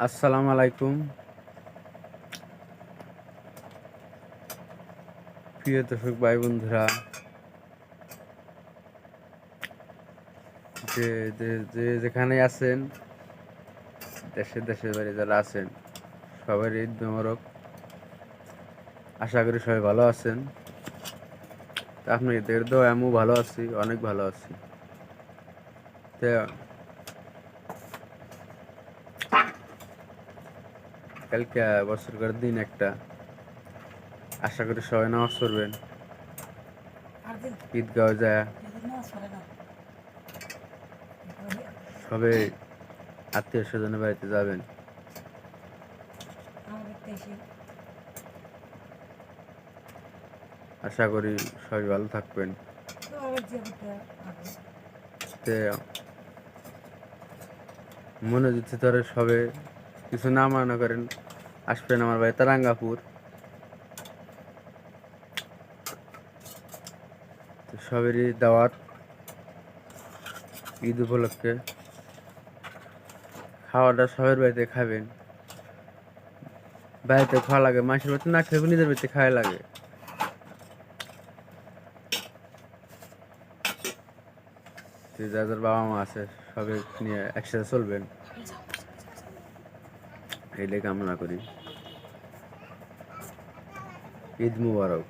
আসসালামু আলাইকুম প্রিয় দর্শক ভাই বন্ধুরা, যে যেখানে আছেন, দেশের বাইরে যারা আছেন, সবার ঈদ মোবারক। আশা করি সবাই ভালো আছেন। আপনাদের দোয়ায় আমিও ভালো আছি, অনেক ভালো আছি। তো কালকে বছরকার দিন একটা, আশা করি সবাই নামাজ পড়বেন, ঈদগাঁও যায় সবে আত্মীয় স্বজনের বাড়িতে যাবেন। আশা করি সবাই ভালো থাকবেন। মনে যদি ধরে সবে কিছু না মনে করেন, আসবেন আমার বাড়ি তারাঙ্গাপুর। তো সবেরই দাওয়াত ঈদ উপলক্ষে। খাওয়াটা সবের বাড়িতে খাবেন, বাড়িতে খাওয়া লাগে, মাসের বাড়িতে না খেয়ে নিজের বাড়িতে খাওয়া লাগে। যাদের বাবা মা আছে সবাই নিয়ে একসাথে চলবেন, এই কামনা করি। ঈদ মুবারক।